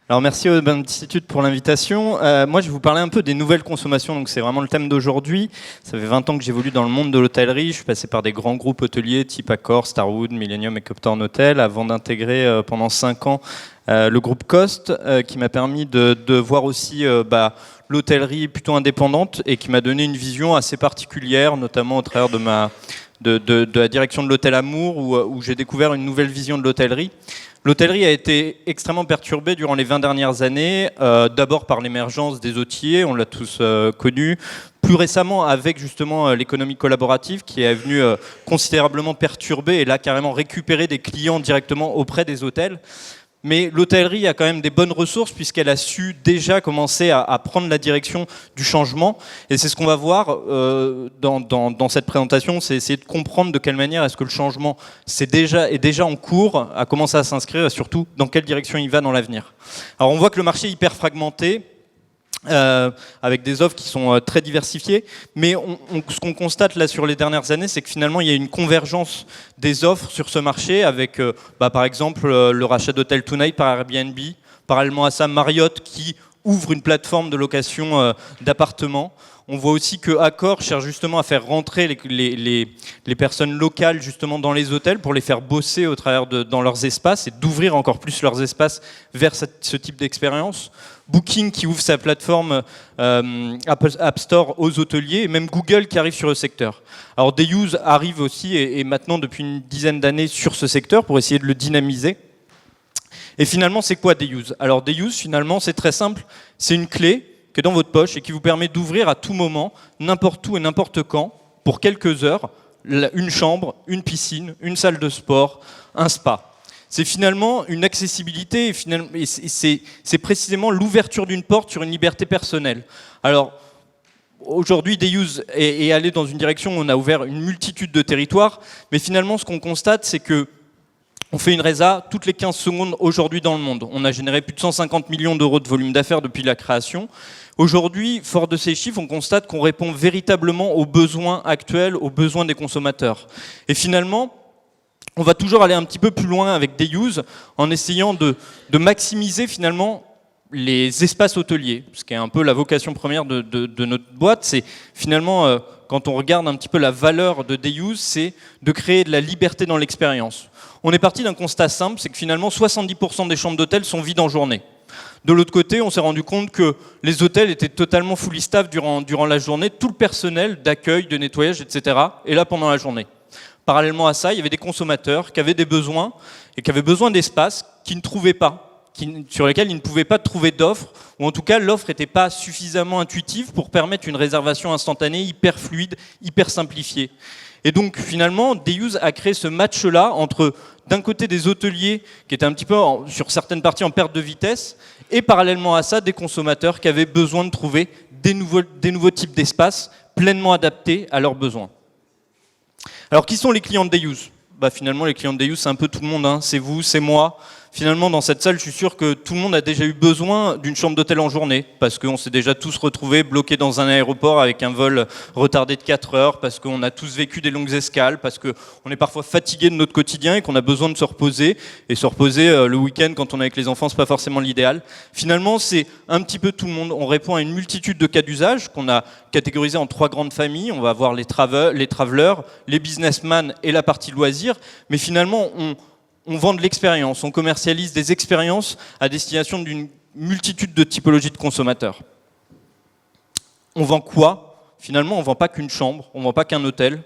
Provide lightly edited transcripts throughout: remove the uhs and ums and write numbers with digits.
Alors merci au Urban Institute pour l'invitation. Moi je vais vous parler un peu des nouvelles consommations, donc c'est vraiment le thème d'aujourd'hui. Ça fait 20 ans que j'évolue dans le monde de l'hôtellerie, je suis passé par des grands groupes hôteliers type Accor, Starwood, Millennium et Copthorne Hotel, avant d'intégrer pendant 5 ans le groupe Cost, qui m'a permis de voir aussi l'hôtellerie plutôt indépendante et qui m'a donné une vision assez particulière, notamment au travers de la direction de l'hôtel Amour, où j'ai découvert une nouvelle vision de l'hôtellerie. L'hôtellerie a été extrêmement perturbée durant les 20 dernières années, d'abord par l'émergence des hôteliers, on l'a tous connu, plus récemment avec justement l'économie collaborative qui est venue considérablement perturber et là carrément récupérer des clients directement auprès des hôtels. Mais l'hôtellerie a quand même des bonnes ressources puisqu'elle a su déjà commencer à prendre la direction du changement. Et c'est ce qu'on va voir dans cette présentation, c'est essayer de comprendre de quelle manière est-ce que le changement est déjà en cours, a commencé à s'inscrire et surtout dans quelle direction il va dans l'avenir. Alors on voit que le marché est hyper fragmenté. Avec des offres qui sont très diversifiées, mais ce qu'on constate là sur les dernières années, c'est que finalement il y a une convergence des offres sur ce marché avec par exemple le rachat d'Hotel Tonight par Airbnb, parallèlement à ça Marriott qui ouvre une plateforme de location d'appartements. On voit aussi que Accor cherche justement à faire rentrer les personnes locales justement dans les hôtels pour les faire bosser au travers dans leurs espaces et d'ouvrir encore plus leurs espaces vers ce type d'expérience. Booking qui ouvre sa plateforme App Store aux hôteliers et même Google qui arrive sur le secteur. Alors Dayuse arrive aussi et maintenant depuis une dizaine d'années sur ce secteur pour essayer de le dynamiser. Et finalement, c'est quoi Dayuse? Alors Dayuse, finalement, c'est très simple. C'est une clé qui est dans votre poche et qui vous permet d'ouvrir à tout moment, n'importe où et n'importe quand, pour quelques heures, une chambre, une piscine, une salle de sport, un spa. C'est finalement une accessibilité et c'est précisément l'ouverture d'une porte sur une liberté personnelle. Alors, aujourd'hui, Dayuse est allé dans une direction où on a ouvert une multitude de territoires, mais finalement, ce qu'on constate, c'est que on fait une résa toutes les 15 secondes aujourd'hui dans le monde. On a généré plus de 150 millions d'euros de volume d'affaires depuis la création. Aujourd'hui, fort de ces chiffres, on constate qu'on répond véritablement aux besoins actuels, aux besoins des consommateurs. Et finalement, on va toujours aller un petit peu plus loin avec Dayuse en essayant de maximiser finalement les espaces hôteliers, ce qui est un peu la vocation première de notre boîte. C'est finalement, quand on regarde un petit peu la valeur de Dayuse, c'est de créer de la liberté dans l'expérience. On est parti d'un constat simple, c'est que finalement 70% des chambres d'hôtel sont vides en journée. De l'autre côté, on s'est rendu compte que les hôtels étaient totalement fully staff durant la journée, tout le personnel d'accueil, de nettoyage, etc. est là pendant la journée. Parallèlement à ça, il y avait des consommateurs qui avaient des besoins et qui avaient besoin d'espace qu'ils ne trouvaient pas, sur lesquels ils ne pouvaient pas trouver d'offres, ou en tout cas l'offre n'était pas suffisamment intuitive pour permettre une réservation instantanée, hyper fluide, hyper simplifiée. Et donc finalement, Dayuse a créé ce match-là entre d'un côté des hôteliers qui étaient un petit peu sur certaines parties en perte de vitesse, et parallèlement à ça, des consommateurs qui avaient besoin de trouver des nouveaux types d'espaces pleinement adaptés à leurs besoins. Alors qui sont les clients de Dayuse? Finalement, les clients de Dayuse, c'est un peu tout le monde, hein. C'est vous, c'est moi. Finalement, dans cette salle, je suis sûr que tout le monde a déjà eu besoin d'une chambre d'hôtel en journée, parce qu'on s'est déjà tous retrouvés bloqués dans un aéroport avec un vol retardé de 4 heures, parce qu'on a tous vécu des longues escales, parce qu'on est parfois fatigué de notre quotidien et qu'on a besoin de se reposer. Et se reposer le week-end quand on est avec les enfants, c'est pas forcément l'idéal. Finalement, c'est un petit peu tout le monde. On répond à une multitude de cas d'usage qu'on a catégorisés en 3 grandes familles. On va avoir les travelers, les businessmen et la partie loisirs. Mais finalement, on vend de l'expérience, on commercialise des expériences à destination d'une multitude de typologies de consommateurs. On vend quoi? Finalement, on ne vend pas qu'une chambre, on ne vend pas qu'un hôtel.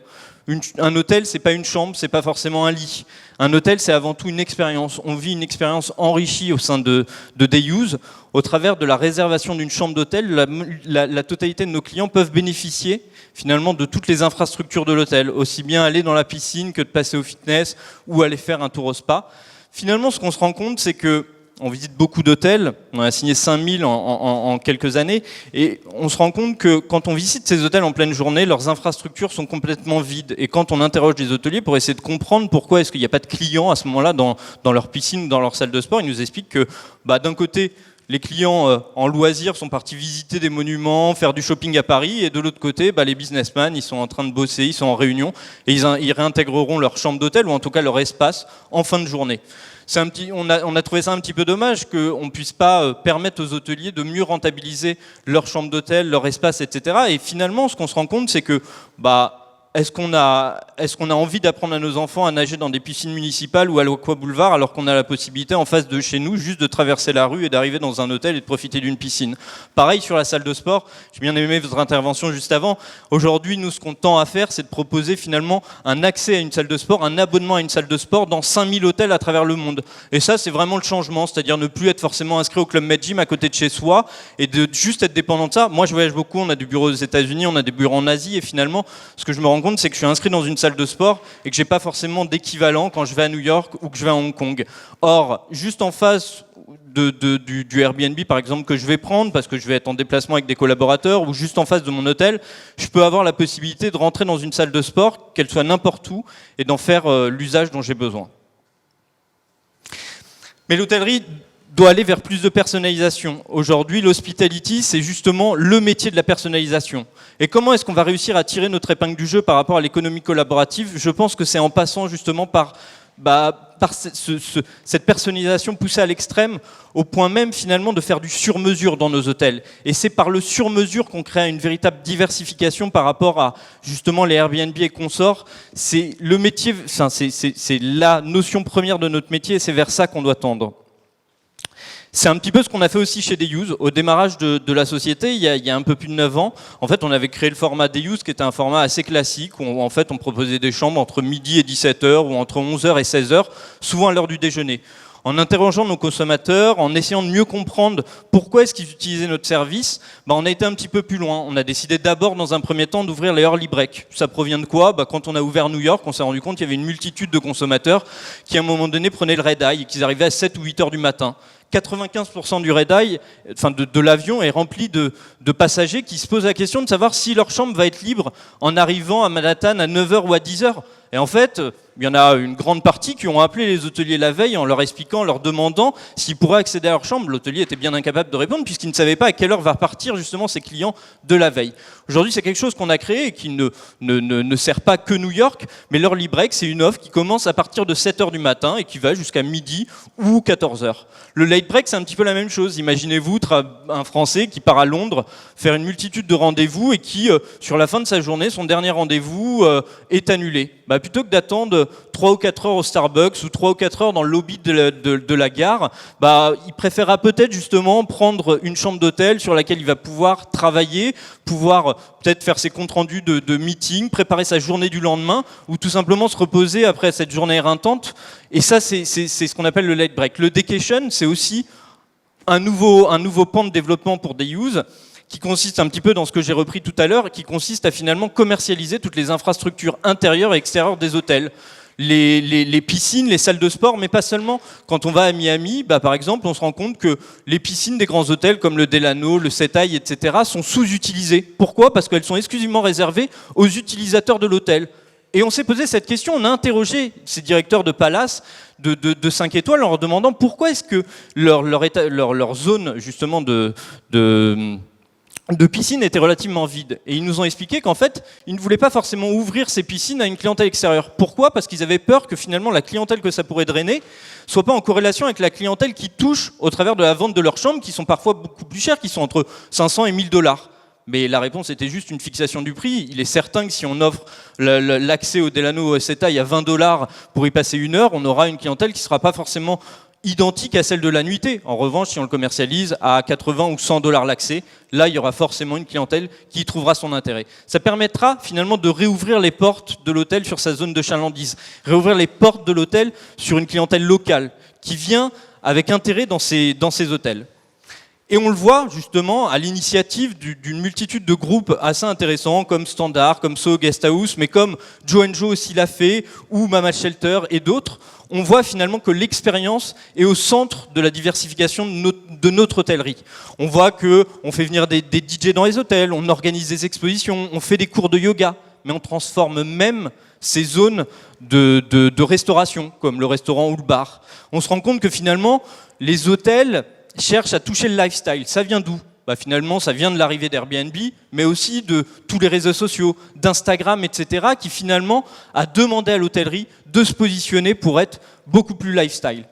Un hôtel, c'est pas une chambre, c'est pas forcément un lit. Un hôtel, c'est avant tout une expérience. On vit une expérience enrichie au sein de Dayuse. Au travers de la réservation d'une chambre d'hôtel, la totalité de nos clients peuvent bénéficier finalement de toutes les infrastructures de l'hôtel, aussi bien aller dans la piscine que de passer au fitness ou aller faire un tour au spa. Finalement, ce qu'on se rend compte, c'est que on visite beaucoup d'hôtels, on a signé 5000 en quelques années, et on se rend compte que quand on visite ces hôtels en pleine journée, leurs infrastructures sont complètement vides. Et quand on interroge les hôteliers pour essayer de comprendre pourquoi est-ce qu'il n'y a pas de clients à ce moment-là dans leur piscine ou dans leur salle de sport, ils nous expliquent que d'un côté, les clients en loisirs sont partis visiter des monuments, faire du shopping à Paris, et de l'autre côté, les businessmen, ils sont en train de bosser, ils sont en réunion, et ils réintégreront leur chambre d'hôtel, ou en tout cas leur espace, en fin de journée. On a trouvé ça un petit peu dommage qu'on ne puisse pas permettre aux hôteliers de mieux rentabiliser leur chambre d'hôtel, leur espace, etc. Et finalement, ce qu'on se rend compte, c'est que est-ce qu'on a envie d'apprendre à nos enfants à nager dans des piscines municipales ou à l'Aqua Boulevard alors qu'on a la possibilité en face de chez nous juste de traverser la rue et d'arriver dans un hôtel et de profiter d'une piscine? Pareil sur la salle de sport, j'ai bien aimé votre intervention juste avant. Aujourd'hui, nous, ce qu'on tend à faire, c'est de proposer finalement un accès à une salle de sport, un abonnement à une salle de sport dans 5000 hôtels à travers le monde. Et ça, c'est vraiment le changement, c'est-à-dire ne plus être forcément inscrit au Club Med Gym à côté de chez soi et de juste être dépendant de ça. Moi, je voyage beaucoup, on a des bureaux aux États-Unis, on a des bureaux en Asie, et finalement, ce que je me rends compte, c'est que je suis inscrit dans une salle de sport et que j'ai pas forcément d'équivalent quand je vais à New York ou que je vais à Hong Kong. Or, juste en face du Airbnb, par exemple, que je vais prendre parce que je vais être en déplacement avec des collaborateurs, ou juste en face de mon hôtel, je peux avoir la possibilité de rentrer dans une salle de sport, qu'elle soit n'importe où, et d'en faire l'usage dont j'ai besoin. Mais l'hôtellerie doit aller vers plus de personnalisation. Aujourd'hui, l'hospitality, c'est justement le métier de la personnalisation. Et comment est-ce qu'on va réussir à tirer notre épingle du jeu par rapport à l'économie collaborative? Je pense que c'est en passant justement par cette personnalisation poussée à l'extrême, au point même finalement de faire du sur-mesure dans nos hôtels. Et c'est par le sur-mesure qu'on crée une véritable diversification par rapport à justement les Airbnb et consorts. C'est le métier, c'est la notion première de notre métier, et c'est vers ça qu'on doit tendre. C'est un petit peu ce qu'on a fait aussi chez Dayuse. Au démarrage de la société, il y a un peu plus de 9 ans, en fait, on avait créé le format Dayuse, qui était un format assez classique, où en fait, on proposait des chambres entre midi et 17h, ou entre 11h et 16h, souvent à l'heure du déjeuner. En interrogeant nos consommateurs, en essayant de mieux comprendre pourquoi est-ce qu'ils utilisaient notre service, on a été un petit peu plus loin. On a décidé d'abord, dans un premier temps, d'ouvrir les early break. Ça provient de quoi? Quand on a ouvert New York, on s'est rendu compte qu'il y avait une multitude de consommateurs qui, à un moment donné, prenaient le red-eye et qu'ils arrivaient à 7 ou 8 heures du matin. 95% du red-eye, de l'avion, est rempli de passagers qui se posent la question de savoir si leur chambre va être libre en arrivant à Manhattan à 9h ou à 10h. Et en fait, il y en a une grande partie qui ont appelé les hôteliers la veille en leur expliquant, en leur demandant s'ils pourraient accéder à leur chambre. L'hôtelier était bien incapable de répondre puisqu'il ne savait pas à quelle heure va partir justement ses clients de la veille. Aujourd'hui, c'est quelque chose qu'on a créé et qui ne sert pas que New York, mais l'early break, c'est une offre qui commence à partir de 7h du matin et qui va jusqu'à midi ou 14h. Le late break, c'est un petit peu la même chose. Imaginez-vous un Français qui part à Londres faire une multitude de rendez-vous et qui, sur la fin de sa journée, son dernier rendez-vous est annulé. Plutôt que d'attendre 3 ou 4 heures au Starbucks ou 3 ou 4 heures dans le lobby de la gare, il préférera peut-être justement prendre une chambre d'hôtel sur laquelle il va pouvoir travailler, pouvoir peut-être faire ses comptes rendus de meeting, préparer sa journée du lendemain, ou tout simplement se reposer après cette journée éreintante. Et ça, c'est ce qu'on appelle le late break. Le daycation, c'est aussi un nouveau pan de développement pour Dayuse, qui consiste un petit peu dans ce que j'ai repris tout à l'heure, qui consiste à finalement commercialiser toutes les infrastructures intérieures et extérieures des hôtels. Les piscines, les salles de sport, mais pas seulement. Quand on va à Miami, par exemple, on se rend compte que les piscines des grands hôtels comme le Delano, le Setaï, etc. sont sous-utilisées. Pourquoi? Parce qu'elles sont exclusivement réservées aux utilisateurs de l'hôtel. Et on s'est posé cette question, on a interrogé ces directeurs de palace de 5 étoiles en leur demandant pourquoi est-ce que leur zone justement de piscine était relativement vide. Et ils nous ont expliqué qu'en fait, ils ne voulaient pas forcément ouvrir ces piscines à une clientèle extérieure. Pourquoi? Parce qu'ils avaient peur que finalement la clientèle que ça pourrait drainer soit pas en corrélation avec la clientèle qui touche au travers de la vente de leurs chambres, qui sont parfois beaucoup plus chères, qui sont entre 500 et 1000 $. Mais la réponse était juste une fixation du prix. Il est certain que si on offre l'accès au Delano ou au Setaï à 20 $ pour y passer 1 heure, on aura une clientèle qui ne sera pas forcément identique à celle de la nuitée. En revanche, si on le commercialise à 80 ou 100 $ l'accès, là, il y aura forcément une clientèle qui y trouvera son intérêt. Ça permettra finalement de réouvrir les portes de l'hôtel sur sa zone de chalandise, réouvrir les portes de l'hôtel sur une clientèle locale qui vient avec intérêt dans ces hôtels. Et on le voit justement à l'initiative d'une multitude de groupes assez intéressants comme Standard, comme Soho Guesthouse, mais comme Joe & Joe aussi l'a fait, ou Mama Shelter et d'autres. On voit finalement que l'expérience est au centre de la diversification de notre hôtellerie. On voit qu'on fait venir des DJ dans les hôtels, on organise des expositions, on fait des cours de yoga, mais on transforme même ces zones de restauration, comme le restaurant ou le bar. On se rend compte que finalement, les hôtels, cherche à toucher le lifestyle. Ça vient d'où ? Finalement, ça vient de l'arrivée d'Airbnb, mais aussi de tous les réseaux sociaux, d'Instagram, etc., qui finalement a demandé à l'hôtellerie de se positionner pour être beaucoup plus lifestyle.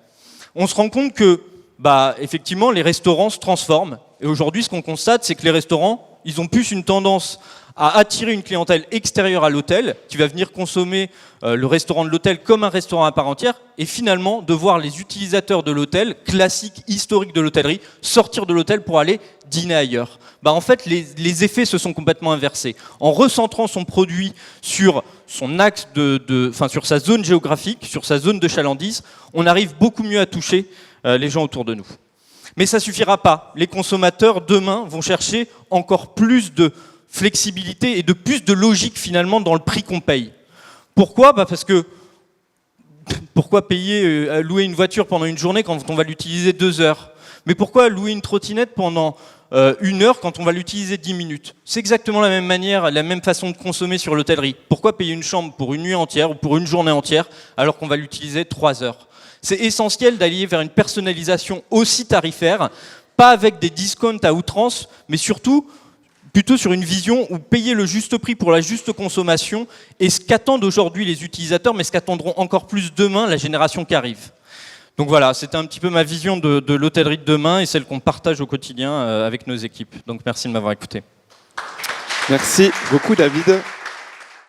On se rend compte que, effectivement, les restaurants se transforment. Et aujourd'hui, ce qu'on constate, c'est que les restaurants, ils ont plus une tendance à attirer une clientèle extérieure à l'hôtel, qui va venir consommer le restaurant de l'hôtel comme un restaurant à part entière, et finalement de voir les utilisateurs de l'hôtel, classiques, historiques de l'hôtellerie, sortir de l'hôtel pour aller dîner ailleurs. En fait, les effets se sont complètement inversés. En recentrant son produit sur son axe sur sa zone géographique, sur sa zone de chalandise, on arrive beaucoup mieux à toucher les gens autour de nous. Mais ça suffira pas. Les consommateurs, demain, vont chercher encore plus de flexibilité et de plus de logique finalement dans le prix qu'on paye. Pourquoi ? Parce que pourquoi louer une voiture pendant une journée quand on va l'utiliser 2 heures ? Mais pourquoi louer une trottinette pendant 1 heure quand on va l'utiliser 10 minutes ? C'est exactement la même manière, la même façon de consommer sur l'hôtellerie. Pourquoi payer une chambre pour une nuit entière ou pour une journée entière alors qu'on va l'utiliser 3 heures ? C'est essentiel d'aller vers une personnalisation aussi tarifaire, pas avec des discounts à outrance, mais surtout plutôt sur une vision où payer le juste prix pour la juste consommation est ce qu'attendent aujourd'hui les utilisateurs, mais ce qu'attendront encore plus demain la génération qui arrive. Donc voilà, c'était un petit peu ma vision de l'hôtellerie de demain et celle qu'on partage au quotidien avec nos équipes. Donc merci de m'avoir écouté. Merci beaucoup David.